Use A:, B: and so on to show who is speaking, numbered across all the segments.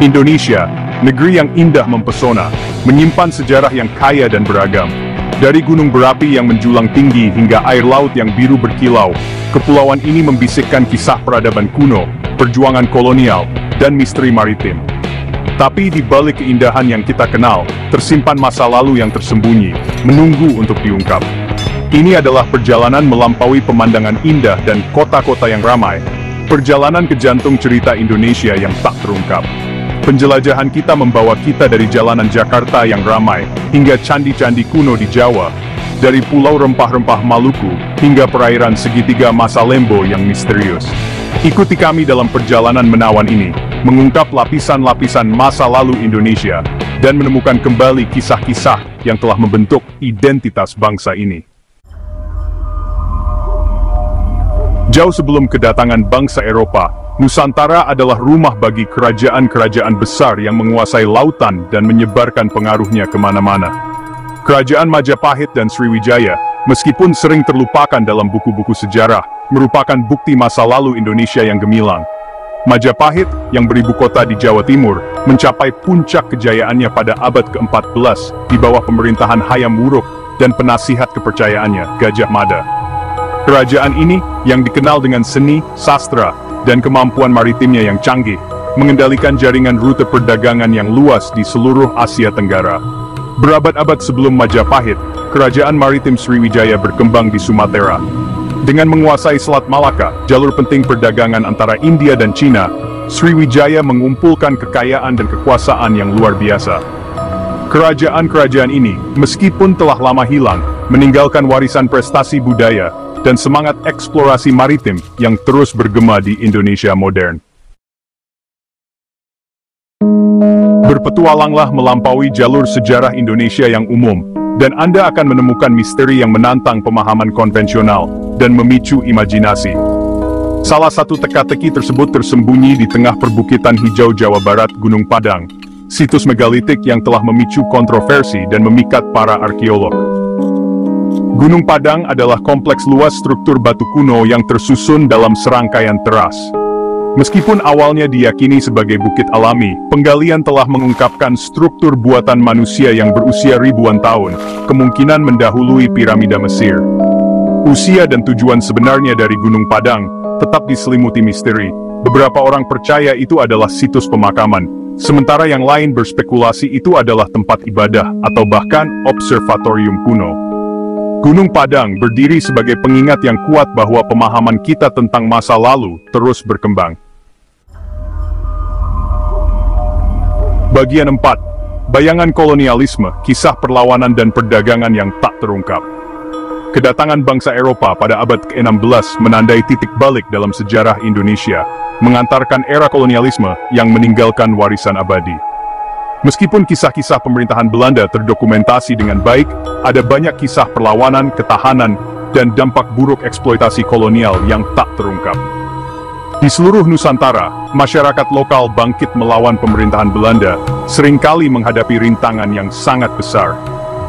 A: Indonesia, negeri yang indah mempesona, menyimpan sejarah yang kaya dan beragam. Dari gunung berapi yang menjulang tinggi hingga air laut yang biru berkilau, kepulauan ini membisikkan kisah peradaban kuno, perjuangan kolonial, dan misteri maritim. Tapi di balik keindahan yang kita kenal, tersimpan masa lalu yang tersembunyi, menunggu untuk diungkap. Ini adalah perjalanan melampaui pemandangan indah dan kota-kota yang ramai, perjalanan ke jantung cerita Indonesia yang tak terungkap. Penjelajahan kita membawa kita dari jalanan Jakarta yang ramai, hingga candi-candi kuno di Jawa, dari pulau rempah-rempah Maluku, hingga perairan segitiga Masa Lembo yang misterius. Ikuti kami dalam perjalanan menawan ini, mengungkap lapisan-lapisan masa lalu Indonesia, dan menemukan kembali kisah-kisah yang telah membentuk identitas bangsa ini. Jauh sebelum kedatangan bangsa Eropa, Nusantara adalah rumah bagi kerajaan-kerajaan besar yang menguasai lautan dan menyebarkan pengaruhnya kemana-mana. Kerajaan Majapahit dan Sriwijaya, meskipun sering terlupakan dalam buku-buku sejarah, merupakan bukti masa lalu Indonesia yang gemilang. Majapahit, yang beribu kota di Jawa Timur, mencapai puncak kejayaannya pada abad ke-14 di bawah pemerintahan Hayam Wuruk dan penasihat kepercayaannya, Gajah Mada. Kerajaan ini, yang dikenal dengan seni, sastra, dan kemampuan maritimnya yang canggih, mengendalikan jaringan rute perdagangan yang luas di seluruh Asia Tenggara. Berabad-abad sebelum Majapahit, kerajaan maritim Sriwijaya berkembang di Sumatera. Dengan menguasai Selat Malaka, jalur penting perdagangan antara India dan Cina, Sriwijaya mengumpulkan kekayaan dan kekuasaan yang luar biasa. Kerajaan-kerajaan ini, meskipun telah lama hilang, meninggalkan warisan prestasi budaya dan semangat eksplorasi maritim yang terus bergema di Indonesia modern. Berpetualanglah melampaui jalur sejarah Indonesia yang umum, dan Anda akan menemukan misteri yang menantang pemahaman konvensional dan memicu imajinasi. Salah satu teka-teki tersebut tersembunyi di tengah perbukitan hijau Jawa Barat, Gunung Padang, situs megalitik yang telah memicu kontroversi dan memikat para arkeolog. Gunung Padang adalah kompleks luas struktur batu kuno yang tersusun dalam serangkaian teras. Meskipun awalnya diyakini sebagai bukit alami, penggalian telah mengungkapkan struktur buatan manusia yang berusia ribuan tahun, kemungkinan mendahului piramida Mesir. Usia dan tujuan sebenarnya dari Gunung Padang tetap diselimuti misteri. Beberapa orang percaya itu adalah situs pemakaman, sementara yang lain berspekulasi itu adalah tempat ibadah atau bahkan observatorium kuno. Gunung Padang berdiri sebagai pengingat yang kuat bahwa pemahaman kita tentang masa lalu terus berkembang. Bagian 4. Bayangan kolonialisme, kisah perlawanan dan perdagangan yang tak terungkap. Kedatangan bangsa Eropa pada abad ke-16 menandai titik balik dalam sejarah Indonesia, mengantarkan era kolonialisme yang meninggalkan warisan abadi. Meskipun kisah-kisah pemerintahan Belanda terdokumentasi dengan baik, ada banyak kisah perlawanan, ketahanan, dan dampak buruk eksploitasi kolonial yang tak terungkap. Di seluruh Nusantara, masyarakat lokal bangkit melawan pemerintahan Belanda, seringkali menghadapi rintangan yang sangat besar.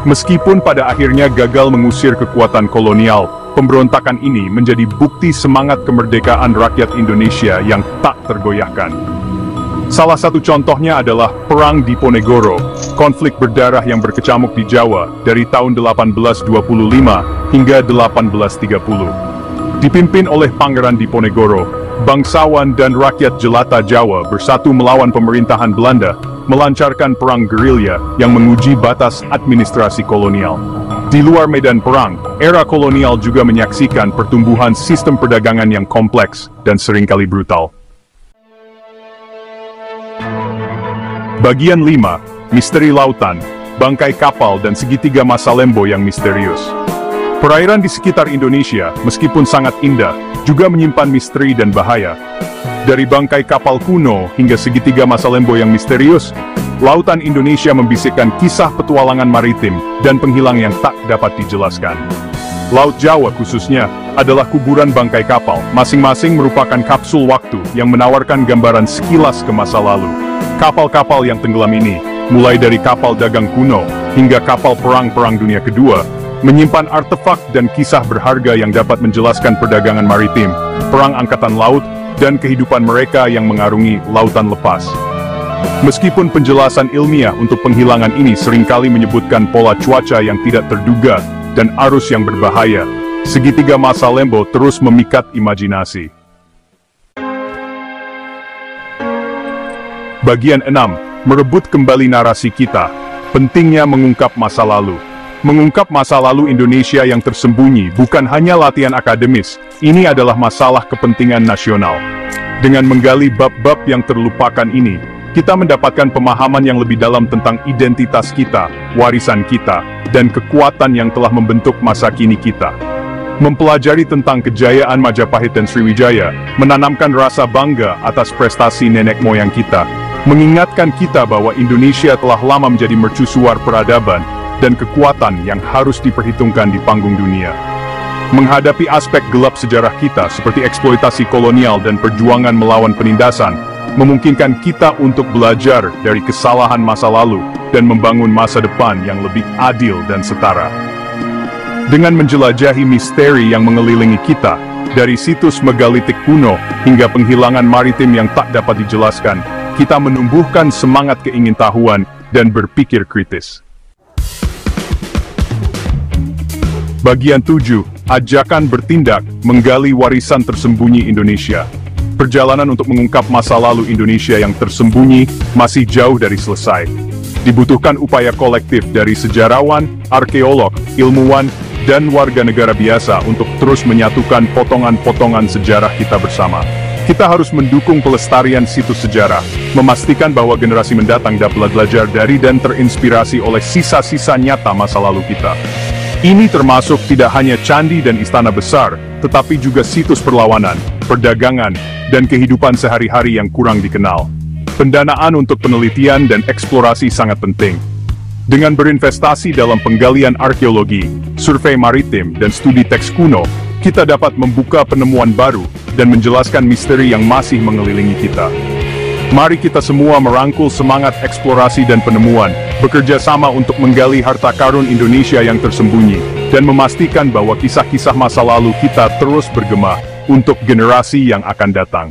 A: Meskipun pada akhirnya gagal mengusir kekuatan kolonial, pemberontakan ini menjadi bukti semangat kemerdekaan rakyat Indonesia yang tak tergoyahkan. Salah satu contohnya adalah Perang Diponegoro, konflik berdarah yang berkecamuk di Jawa dari tahun 1825 hingga 1830. Dipimpin oleh Pangeran Diponegoro, bangsawan dan rakyat jelata Jawa bersatu melawan pemerintahan Belanda, melancarkan perang gerilya yang menguji batas administrasi kolonial. Di luar medan perang, era kolonial juga menyaksikan pertumbuhan sistem perdagangan yang kompleks dan seringkali brutal. Bagian 5. Misteri lautan, bangkai kapal dan segitiga Masa Lembo yang misterius. Perairan di sekitar Indonesia, meskipun sangat indah, juga menyimpan misteri dan bahaya. Dari bangkai kapal kuno hingga segitiga Masa Lembo yang misterius, lautan Indonesia membisikkan kisah petualangan maritim dan penghilang yang tak dapat dijelaskan. Laut Jawa khususnya adalah kuburan bangkai kapal, masing-masing merupakan kapsul waktu yang menawarkan gambaran sekilas ke masa lalu. Kapal-kapal yang tenggelam ini, mulai dari kapal dagang kuno hingga kapal perang Dunia Kedua, menyimpan artefak dan kisah berharga yang dapat menjelaskan perdagangan maritim, perang angkatan laut, dan kehidupan mereka yang mengarungi lautan lepas. Meskipun penjelasan ilmiah untuk penghilangan ini seringkali menyebutkan pola cuaca yang tidak terduga dan arus yang berbahaya, segitiga masa Lembo terus memikat imajinasi. Bagian 6. Merebut kembali narasi kita. Pentingnya mengungkap masa lalu. Mengungkap masa lalu Indonesia yang tersembunyi bukan hanya latihan akademis, ini adalah masalah kepentingan nasional. Dengan menggali bab-bab yang terlupakan ini, kita mendapatkan pemahaman yang lebih dalam tentang identitas kita, warisan kita, dan kekuatan yang telah membentuk masa kini kita. Mempelajari tentang kejayaan Majapahit dan Sriwijaya, menanamkan rasa bangga atas prestasi nenek moyang kita, mengingatkan kita bahwa Indonesia telah lama menjadi mercusuar peradaban, dan kekuatan yang harus diperhitungkan di panggung dunia. Menghadapi aspek gelap sejarah kita seperti eksploitasi kolonial dan perjuangan melawan penindasan, memungkinkan kita untuk belajar dari kesalahan masa lalu dan membangun masa depan yang lebih adil dan setara. Dengan menjelajahi misteri yang mengelilingi kita, dari situs megalitik kuno hingga penghilangan maritim yang tak dapat dijelaskan, kita menumbuhkan semangat keingintahuan dan berpikir kritis. Bagian 7. Ajakan bertindak, menggali warisan tersembunyi Indonesia. Perjalanan untuk mengungkap masa lalu Indonesia yang tersembunyi masih jauh dari selesai. Dibutuhkan upaya kolektif dari sejarawan, arkeolog, ilmuwan, dan warga negara biasa untuk terus menyatukan potongan-potongan sejarah kita bersama. Kita harus mendukung pelestarian situs sejarah, memastikan bahwa generasi mendatang dapat belajar dari dan terinspirasi oleh sisa-sisa nyata masa lalu kita. Ini termasuk tidak hanya candi dan istana besar, tetapi juga situs perlawanan, perdagangan, dan kehidupan sehari-hari yang kurang dikenal. Pendanaan untuk penelitian dan eksplorasi sangat penting. Dengan berinvestasi dalam penggalian arkeologi, survei maritim, dan studi teks kuno, kita dapat membuka penemuan baru dan menjelaskan misteri yang masih mengelilingi kita. Mari kita semua merangkul semangat eksplorasi dan penemuan, bekerja sama untuk menggali harta karun Indonesia yang tersembunyi, dan memastikan bahwa kisah-kisah masa lalu kita terus bergema untuk generasi yang akan datang.